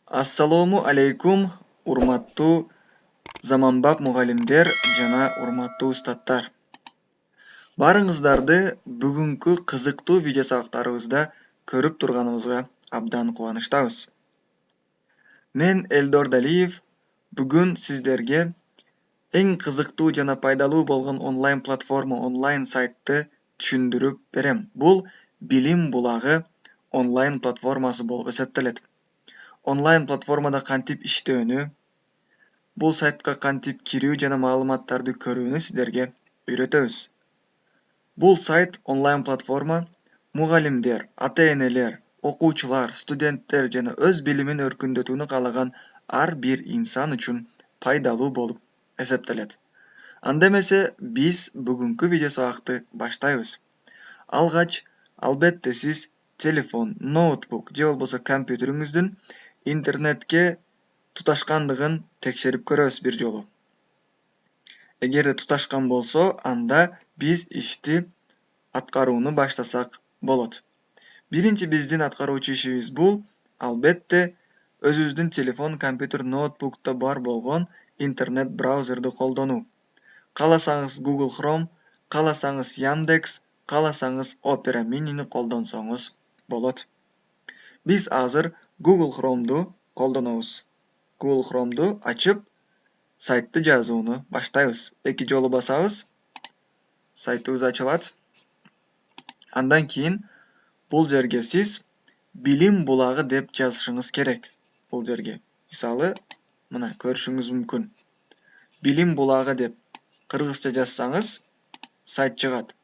Ассалому алейкум, урматтуу заманбап мугалимдер жана урматтуу устаттар. Барыңыздарды бүгүнкү кызыктуу видео сабактарыбызда көрүп турганыбызга абдан кубанычтабыз. Мен Элдор Далиев бүгүн сиздерге эң кызыктуу жана пайдалуу болгон онлайн платформа, онлайн сайтты түшүндүрүп берем. Бул Билим булагы онлайн платформасы болуп эсептелет. Онлайн платформада кантип иштөөнү, бул сайтка кантип кирүү жана маалыматтарды көрүүнү сиздерге үйрөтөбүз. Бул сайт онлайн платформа мугалимдер, ата-энелер, окуучулар, студенттер жана өз билимин өркүндөтүүнү каалаган ар бир инсан үчүн пайдалуу болуп эсептелет. Анда эмесе биз бүгүнкү видео сабакты баштайбыз. Алгач, албетте сиз телефон, ноутбук же болбосо компьютериңиздин интернетке туташкандыгын текшерип көрөбүз бир жолу. Эгерде туташкан болсо, анда биз ишти аткарууну баштасак болот. Биринчи биздин аткаруучу ишибиз бул албетте өзүбүздүн телефон, компьютер, ноутбукта бар болгон интернет браузерди колдонуу. Кааласаңыз Google Chrome, кааласаңыз Яндекс, кааласаңыз Opera Mini'ни колдонсоңуз болот. Биз азыр Google Chrome'ду колдонобуз. Google Chrome'ду ачып, сайтты жазууну баштайбыз. 2 жолу басабыз, сайтыбыз ачылат. Андан кийин бул жерге сиз Билим булагы деп жазышыңыз керек. Бул жерге. Мисалы, мына көрүшүңүз мүмкүн. Билим булагы деп кыргызча жазсаңыз, сайт чыгат.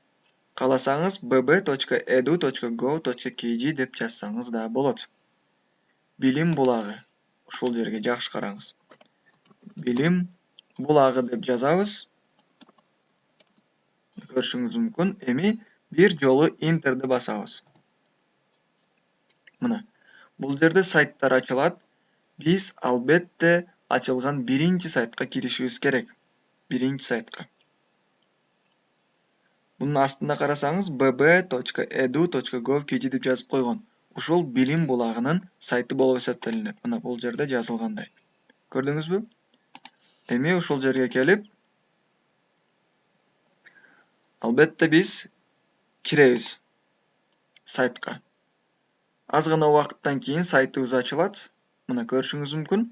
Кааласаңыз bb.edu.gov.kg деп жазсаңыз да болот. Билим булагы. Ушул жерге жакшы караңыз. Билим булагы деп жазабыз. Көрүшүңүз мүмкүн. Эми бир жолу интерди басабыз. Мына, бул жерде сайттар ачылат. Биз албетте ачылган биринчи сайтка киришибиз керек. Биринчи сайтка. Бунун астында карасаңыз bb.edu.gov.kg деп жазып койгон. Ушул билим булагынын сайты болуп эсептелинет. Мына бул жерде жазылгандай. Көрдүңүзбү? Эми ушул жерге келип, албетте биз киребиз сайтка. Аз гана убакыттан кийин сайтыбыз ачылат. Мына көрүшүңүз мүмкүн.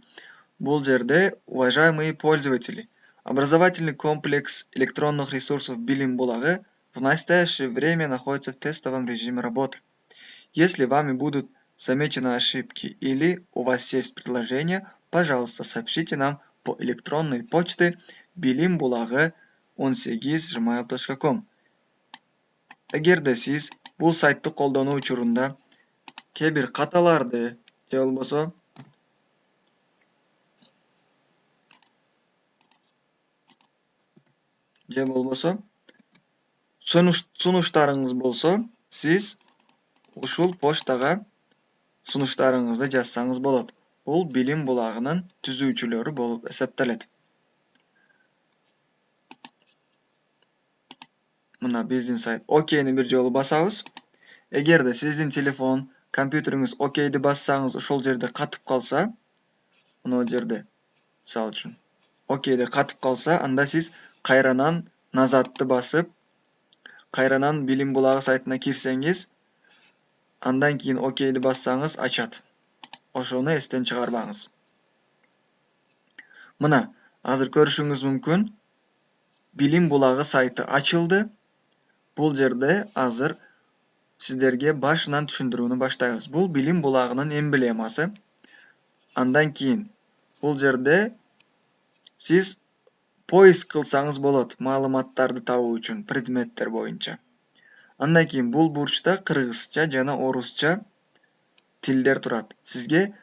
Бул жерде уважаемые пользователи, образовательный комплекс электронных ресурсов Билим булагы в настоящее время находится в тестовом режиме работы. Если вами будут замечены ошибки или у вас есть предложения, пожалуйста, сообщите нам по электронной почте bilimbulagы18@gmail.com. Эгерде сиз бул сайтты колдонуу учурунда кээ бир каталарды же болбосо сунуштарыңыз болсо, сиз ушул почтага сунуштарыңызды жазсаңыз болот. Бул билим булагынын түзүүчүлөрү болуп эсептелет. Мына биздин сайт окейни бир жолу басабыз. Эгерде сиздин телефон, компьютериңиз окейди бассаңыз, ошол жерде катып калса, мына жерде мисалы үчүн окейде катып калса, анда сиз кайранан назадты басып, кайранан билим булагы сайтына кирсеңиз, андан кийин окейди бассаңыз ачат. Ошону эстен чыгарбаңыз. Мына, азыр көрүшүңүз мүмкүн. Билим булагы сайты ачылды. Бул жерде азыр сиздерге башынан түшүндүрүүнү баштайбыз. Бул билим булагынын эмблемасы. Андан кийин бул жерде сиз поиск кылсаңыз болот маалыматтарды табуу үчүн предметтер боюнча. Андан кийин бул бурчта кыргызча жана орусча тилдер турат. Сизге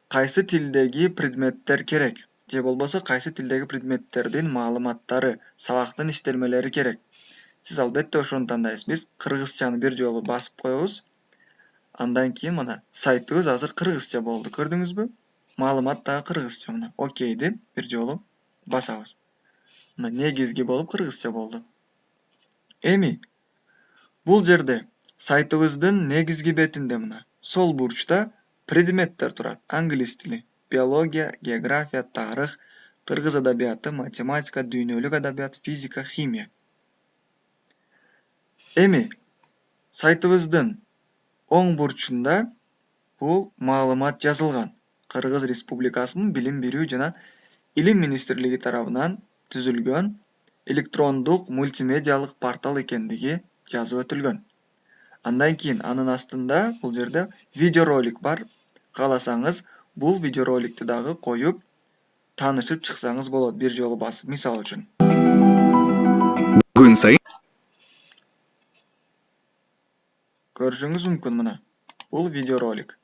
кайсы тилдеги предметтер керек же болбосо кайсы тилдеги предметтердин маалыматтары, сабактын иштелмелери керек. Сиз албетте ошону тандайсыз. Биз кыргызчаны бир жолу басып коебуз. Андан кийин мына сайтыбыз азыр кыргызча болду. Көрдүңүзбү? Маалымат дагы кыргызча. Мына окейди бир жолу басабыз. Мына негизги болуп кыргызча болду. Эми бул жерде сайтыбыздын негизги бетинде мына сол бурчта предметтер турат. Англис тили. биология, география, тарых, кыргыз адабияты, математика, дүйнөлүк адабият, физика, химия. Эми сайтыбыздын оң бурчунда бул маалымат жазылган. Кыргыз Республикасынын Билим берүү жана Илим министрлиги тарабынан түзүлгөн электрондук мультимедиалык портал экендиги жазып өтүлгөн. Андан кийин анын астында бул жерде видеоролик бар. Кааласаңыз, бул видеороликти дагы коюп, таанышып чыксаңыз болот, бир жолу басып, мисал үчүн. Күн сайын Көрүшүңүз мүмкүн мына. Бул видеоролик.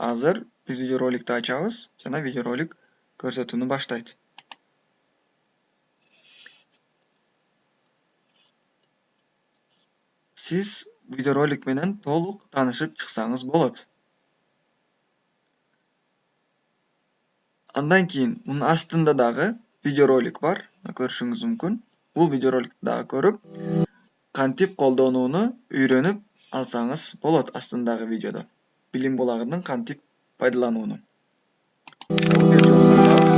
Азыр биз видеороликти ачабыз жана видеоролик көрсөтүүнү баштайт. Сиз видеоролик менен толук таанышып чыксаңыз болот. Андан кийин мунун астында дагы видеоролик бар, көрүшүңүз мүмкүн. Бул видеороликти дагы көрүп, кантип колдонууну үйрөнүп алсаңыз болот астындагы видеодо. Билим булагынан кантип пайдаланууну. Мисалы, бир жолу басабыз.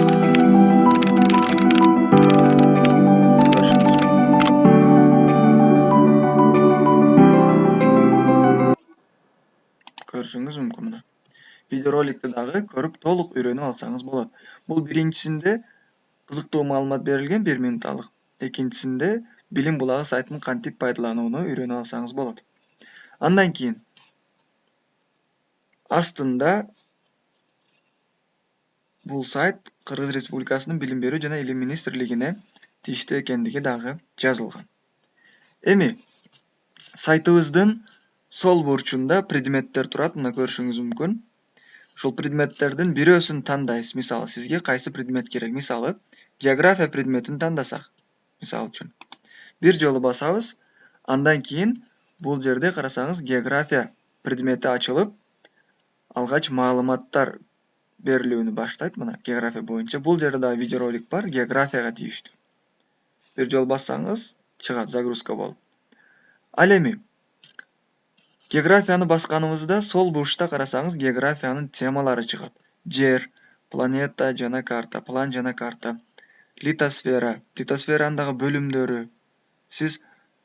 Көрүшүңүз мүмкүн мына. Видеороликти дагы көрүп толук үйрөнүп алсаңыз болот. Бул биринчисинде кызыктуу маалымат берилген 1 минутталык. Экинчисинде билим булагы сайтын кантип пайдаланууну үйрөнүп алсаңыз болот. Андан кийин астында бул сайт Кыргыз Республикасынын Билим берүү жана Илим министрлигине тийиштүү экендиги дагы жазылган. Эми сайтыбыздын сол бурчунда предметтер турат, мына көрүшүңүз мүмкүн. Ушул предметтердин бирөөсүн тандайсыз. Мисалы, сизге кайсы предмет керек? Мисалы, география предметин тандасак, мисалы үчүн. Бир жолу басабыз. Андан кийин бул жерде карасаңыз, география предмети ачылып, алгач маалыматтар берилүүнү баштайт. Мына география боюнча. Бул жерде дагы видеоролик бар, географияга тийиштүү. Бир жолу бассаңыз, чыгат, загрузка болуп. Ал эми географияны басканыбызда сол бурчта карасаңыз, географиянын темалары чыгат. Жер, планета жана карта, план жана карта, литосфера, литосферанын дагы бөлүмдөрү. Сиз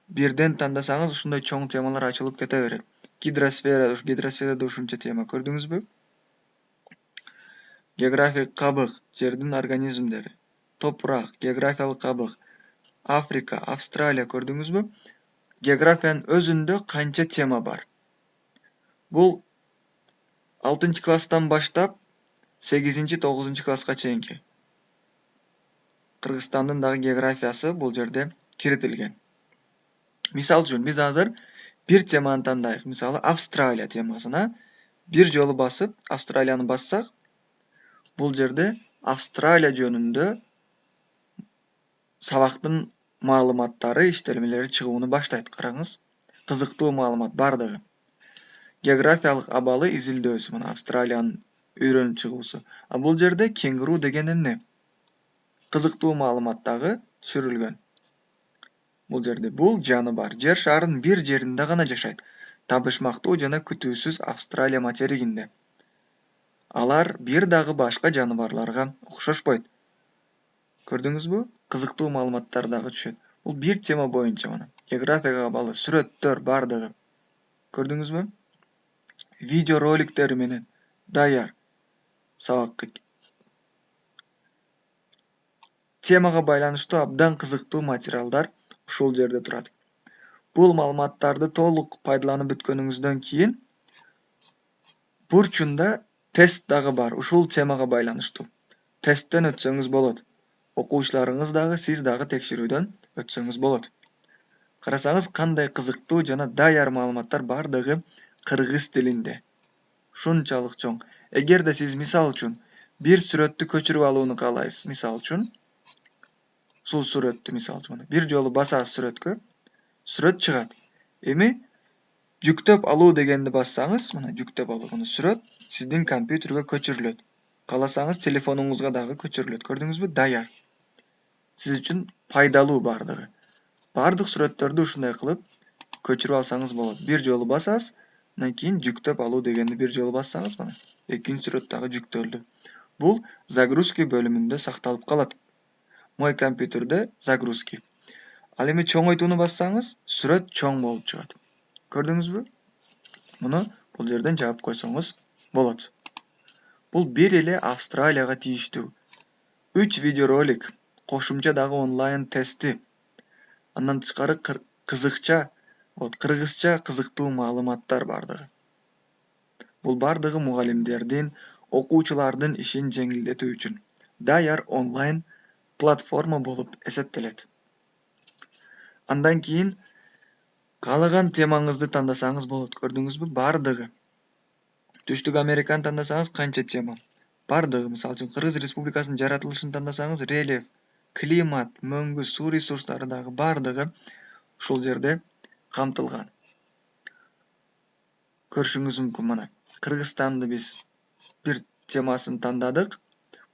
бирден тандасаңыз, ушундай чоң темалар ачылып кете берет. Гидросферада ушунча тема көрдүңүзбү? Географик кабык, жердин организмдери, топурак, географиялык кабык, Африка, Австралия көрдүңүзбү? Географиянын өзүндө канча тема бар. Бул 6 класстан баштап 8-9 класска чейинки. Кыргызстандын дагы географиясы бул жерде киритилген. Мисал үчүн, биз азыр бир теманы тандайык. Мисалы, Австралия темасына бир жолу басып, Австралияны бассак, бул жерде Австралия жөнүндө сабактын маалыматтары, иштелмелери чыгууну баштайт. Караңыз, кызыктуу маалымат бардыгы. Географиялык абалы изилдөөсү, мына Австралиянын үйрөнүп чыгуусу. А бул жерде кенгуру деген эмне? Кызыктуу маалымат дагы түшүрүлгөн. Бул жерде бул жаныбар жер шарынын бир жеринде гана жашайт. Табышмактуу жана күтүүсүз Австралия материгинде. Алар бир дагы башка жаныбарларга окшошпойт. Көрдүңүзбү? Кызыктуу маалыматтар дагы түшөт. Бул бир тема боюнча мына. Географияга абалы сүрөттөр бардыгы. Көрдүңүзбү? Видеороликтери менен даяр сабакка. Темага байланыштуу абдан кызыктуу материалдар ушул жерде турат. Бул маалыматтарды толук пайдаланып бүткөнүңүздөн кийин бурчунда тест дагы бар, ушул темага байланыштуу. Тесттен өтсөңүз болот. Окуучуларыңыз дагы, сиз дагы текшерүүдөн өтсөңүз болот. Карасаңыз, кандай кызыктуу жана даяр маалыматтар бардыгы кыргыз тилинде. Ушунчалык чоң. Эгерде сиз мисал үчүн бир сүрөттү көчүрүп алууну каалайсыз, мисал үчүн, ушул сүрөттү мисал үчүн бир жолу басасыз сүрөткө, сүрөт чыгат. Эми жүктөп алуу дегенди бассаңыз, мына жүктөп алуу, мына сүрөт сиздин компьютерге көчүрүлөт. Кааласаңыз, телефонуңузга дагы көчүрүлөт. Көрдүңүзбү? Даяр. Сиз үчүн пайдалуу бардыгы. Бардык сүрөттөрдү ушундай кылып көчүрүп алсаңыз болот. Бир жолу басасыз, Андан кийин жүктөп алуу дегенди бир жолу бассаңыз мына экинчи сүрөт дагы жүктөлдү. Бул загрузки бөлүмүндө сакталып калат. Мой компьютерде загрузки. Ал эми чоңойтууну бассаңыз, сүрөт чоң болуп чыгат. Көрдүңүзбү? Муну бул жерден жаап койсоңуз болот. Бул бир эле Австралияга тийиштүү 3 видеоролик, кошумча дагы онлайн тести. Андан тышкары кыргызча кызыктуу маалыматтар бардыгы. Бул бардыгы мугалимдердин, окуучулардын ишин жеңилдетүү үчүн даяр онлайн платформа болуп эсептелет. Андан кийин каалаган темаңызды тандасаңыз болот. Көрдүңүзбү? Бардыгы. Түштүк Американы тандасаңыз канча тема? Бардыгы. Мисалы үчүн Кыргыз Республикасынын жаратылышын тандасаңыз рельеф, климат, мөңгү, суу ресурстары дагы бардыгы ушул жерде камтылган. Көрүшүңүз мүмкүн мына. Кыргызстанды биз бир темасын тандадык.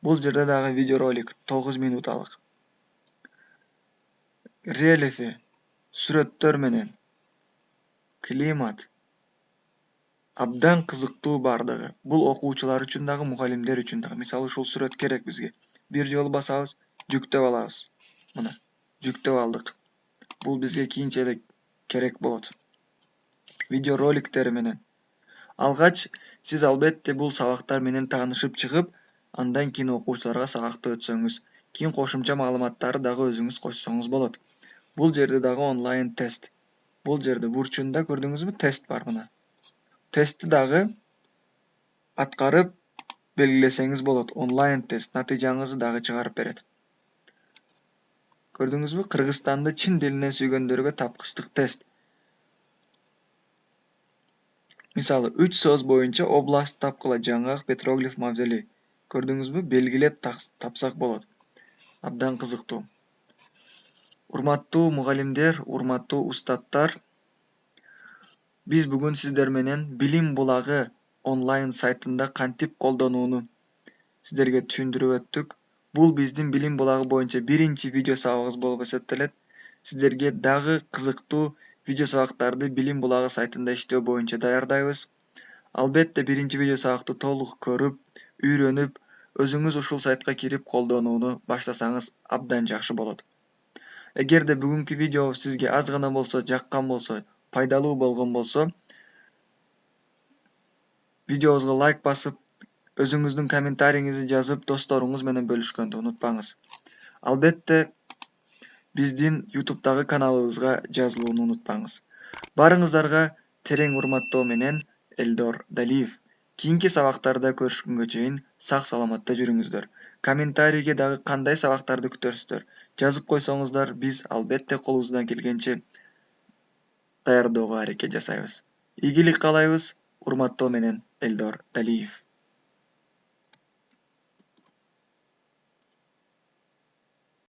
Бул жерде дагы видеоролик 9 минуталык. Рельефи, сүрөттөр менен, климат абдан кызыктуу бардыгы. Бул окуучулар үчүн дагы, мугалимдер үчүн дагы. Мисалы ушул сүрөт керек бизге. Бир жолу басабыз, жүктөп алабыз. Мына, жүктөп алдык. Бул бизге кийинче эле керек болот. Видеороликтер менен. Алгач сиз албетте бул сабактар менен таанышып чыгып, андан кийин окуучуларга сабакты өтсөңүз, кийин кошумча маалыматтарды дагы өзүңүз кошсоңуз болот. Бул жерде дагы онлайн тест. Бул жерде бурчунда көрдүңүзбү? Тест бар мына. Тестти дагы аткарып белгилесеңиз болот. Онлайн тест натыйжаңызды дагы чыгарып берет. Көрдүңүзбү? Кыргызстанды чын дилинен сүйгөндөргө тапкычтык тест. Мисалы 3 сөз боюнча област тапкыла жаңгак петроглиф мавзолей. Көрдүңүзбү? Белгилеп тапсак болот. Абдан кызыктуу. Урматтуу мугалимдер, урматтуу устаттар, биз бүгүн сиздер менен Билим булагы онлайн сайтында кантип колдонууну сиздерге түшүндүрүп өттүк. Бул биздин Билим булагы боюнча биринчи видео сабагыбыз болуп эсептелет. Сиздерге дагы кызыктуу видео сабактарды Билим булагы сайтында иштөө боюнча даярдайбыз. Албетте биринчи видео сабакты толук көрүп, үйрөнүп, өзүңүз ушул сайтка кирип колдонууну баштасаңыз абдан жакшы болот. Эгерде бүгүнкү видео сизге аз гана болсо жаккан болсо, пайдалуу болгон болсо, видеобузга лайк басып, өзүңүздүн комментарийиңизди жазып, досторуңуз менен бөлүшкөндү унутпаңыз. Албетте биздин YouTube'дагы каналыбызга жазылууну унутпаңыз. Барыңыздарга терең урматтоо менен Элдор Далиев. Кийинки сабактарда көрүшкөнгө чейин сак саламатта жүрүңүздөр. Комментарийге дагы кандай сабактарды күтөрсүздөр жазып койсоңуздар, биз албетте колубуздан келгенче даярдоого аракет жасайбыз. Ийгилик каалайбыз. Урматтоо менен Элдор Далиев.